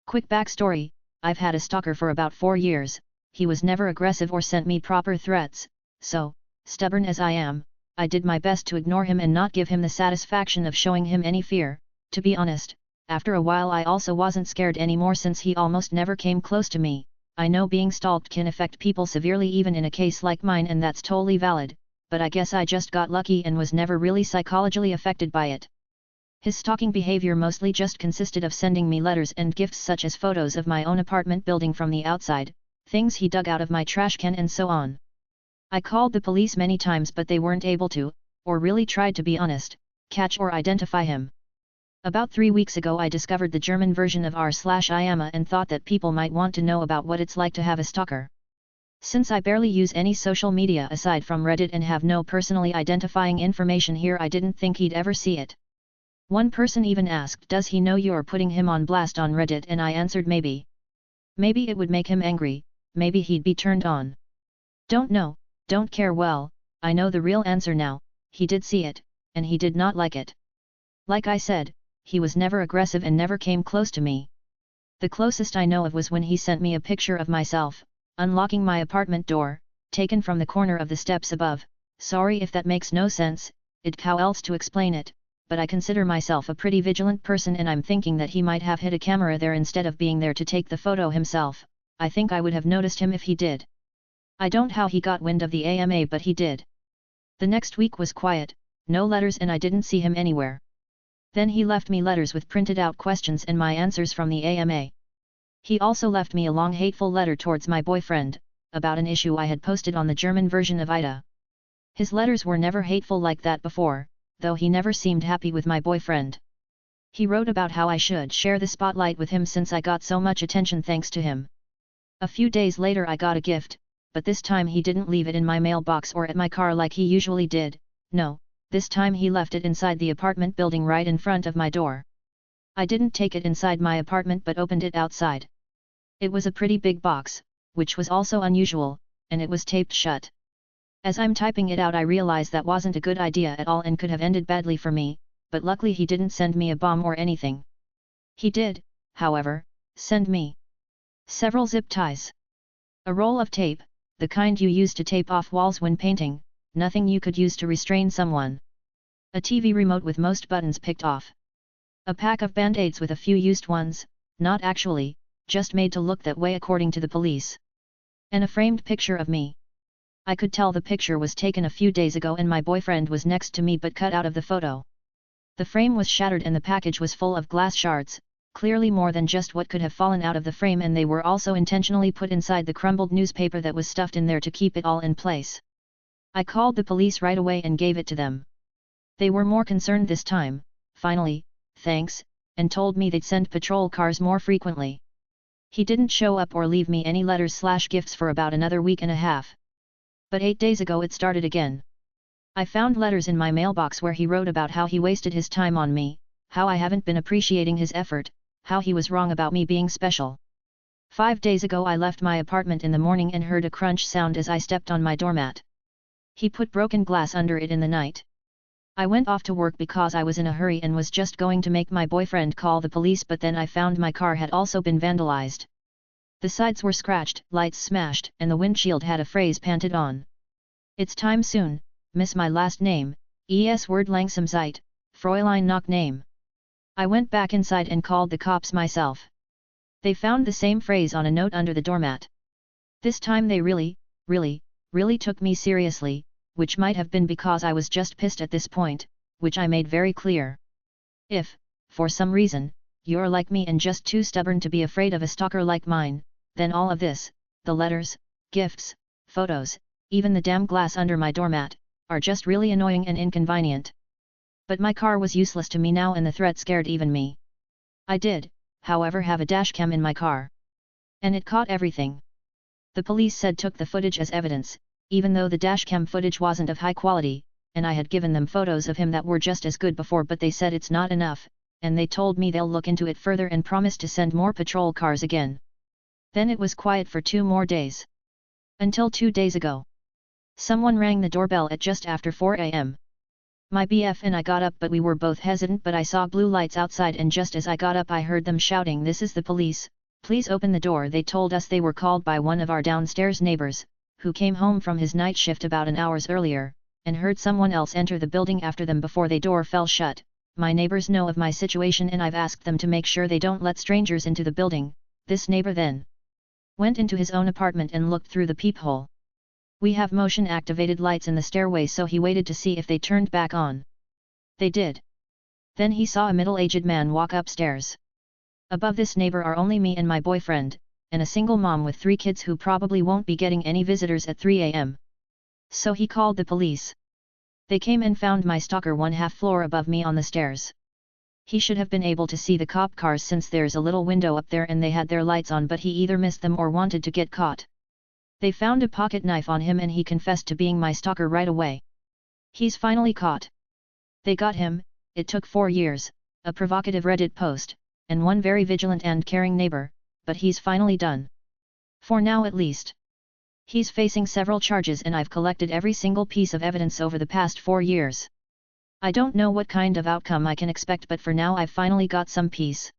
Quick backstory, I've had a stalker for about 4 years, he was never aggressive or sent me proper threats, so, stubborn as I am, I did my best to ignore him and not give him the satisfaction of showing him any fear. To be honest, after a while I also wasn't scared anymore since he almost never came close to me. I know being stalked can affect people severely even in a case like mine, and that's totally valid, but I guess I just got lucky and was never really psychologically affected by it. His stalking behavior mostly just consisted of sending me letters and gifts such as photos of my own apartment building from the outside, things he dug out of my trash can and so on. I called the police many times but they weren't able to, or really tried to be honest, catch or identify him. About 3 weeks ago I discovered the German version of r/IAMA and thought that people might want to know about what it's like to have a stalker. Since I barely use any social media aside from Reddit and have no personally identifying information here, I didn't think he'd ever see it. One person even asked, does he know you're putting him on blast on Reddit, and I answered maybe. Maybe it would make him angry, maybe he'd be turned on. Don't know, don't care. Well, I know the real answer now, he did see it, and he did not like it. Like I said, he was never aggressive and never came close to me. The closest I know of was when he sent me a picture of myself, unlocking my apartment door, taken from the corner of the steps above. Sorry if that makes no sense, how else to explain it, but I consider myself a pretty vigilant person and I'm thinking that he might have hid a camera there instead of being there to take the photo himself. I think I would have noticed him if he did. I don't know how he got wind of the AMA, but he did. The next week was quiet, no letters, and I didn't see him anywhere. Then he left me letters with printed out questions and my answers from the AMA. He also left me a long hateful letter towards my boyfriend, about an issue I had posted on the German version of aita. His letters were never hateful like that before, though he never seemed happy with my boyfriend. He wrote about how I should share the spotlight with him since I got so much attention thanks to him. A few days later I got a gift, but this time he didn't leave it in my mailbox or at my car like he usually did. No, this time he left it inside the apartment building right in front of my door. I didn't take it inside my apartment but opened it outside. It was a pretty big box, which was also unusual, and it was taped shut. As I'm typing it out I realize that wasn't a good idea at all and could have ended badly for me, but luckily he didn't send me a bomb or anything. He did, however, send me several zip ties. A roll of tape, the kind you use to tape off walls when painting, nothing you could use to restrain someone. A TV remote with most buttons picked off. A pack of band-aids with a few used ones, not actually, just made to look that way according to the police. And a framed picture of me. I could tell the picture was taken a few days ago and my boyfriend was next to me but cut out of the photo. The frame was shattered and the package was full of glass shards, clearly more than just what could have fallen out of the frame, and they were also intentionally put inside the crumbled newspaper that was stuffed in there to keep it all in place. I called the police right away and gave it to them. They were more concerned this time, finally, thanks, and told me they'd send patrol cars more frequently. He didn't show up or leave me any letters/gifts for about another week and a half. But 8 days ago it started again. I found letters in my mailbox where he wrote about how he wasted his time on me, how I haven't been appreciating his effort, how he was wrong about me being special. 5 days ago I left my apartment in the morning and heard a crunch sound as I stepped on my doormat. He put broken glass under it in the night. I went off to work because I was in a hurry and was just going to make my boyfriend call the police, but then I found my car had also been vandalized. The sides were scratched, lights smashed, and the windshield had a phrase painted on. It's time soon, miss my last name, es word langsam Zeit, Fräulein nach name. I went back inside and called the cops myself. They found the same phrase on a note under the doormat. This time they really took me seriously, which might have been because I was just pissed at this point, which I made very clear. If, for some reason, you're like me and just too stubborn to be afraid of a stalker like mine, then all of this, the letters, gifts, photos, even the damn glass under my doormat, are just really annoying and inconvenient. But my car was useless to me now and the threat scared even me. I did, however, have a dashcam in my car. And it caught everything. The police said took the footage as evidence, even though the dashcam footage wasn't of high quality, and I had given them photos of him that were just as good before, but they said it's not enough, and they told me they'll look into it further and promised to send more patrol cars again. Then it was quiet for 2 more days. Until 2 days ago. Someone rang the doorbell at just after 4 a.m. My BF and I got up, but we were both hesitant, but I saw blue lights outside and just as I got up I heard them shouting, "This is the police, Please open the door. They told us they were called by one of our downstairs neighbors, who came home from his night shift about an hour earlier, and heard someone else enter the building after them before the door fell shut. My neighbors know of my situation and I've asked them to make sure they don't let strangers into the building. This neighbor then went into his own apartment and looked through the peephole. We have motion-activated lights in the stairway, so he waited to see if they turned back on. They did. Then he saw a middle-aged man walk upstairs. Above this neighbor are only me and my boyfriend, and a single mom with 3 kids who probably won't be getting any visitors at 3 a.m. So he called the police. They came and found my stalker 1/2 floor above me on the stairs. He should have been able to see the cop cars since there's a little window up there and they had their lights on, but he either missed them or wanted to get caught. They found a pocket knife on him and he confessed to being my stalker right away. He's finally caught. They got him. It took 4 years, a provocative Reddit post, and one very vigilant and caring neighbor, but he's finally done. For now at least. He's facing several charges and I've collected every single piece of evidence over the past 4 years. I don't know what kind of outcome I can expect, but for now I've finally got some peace.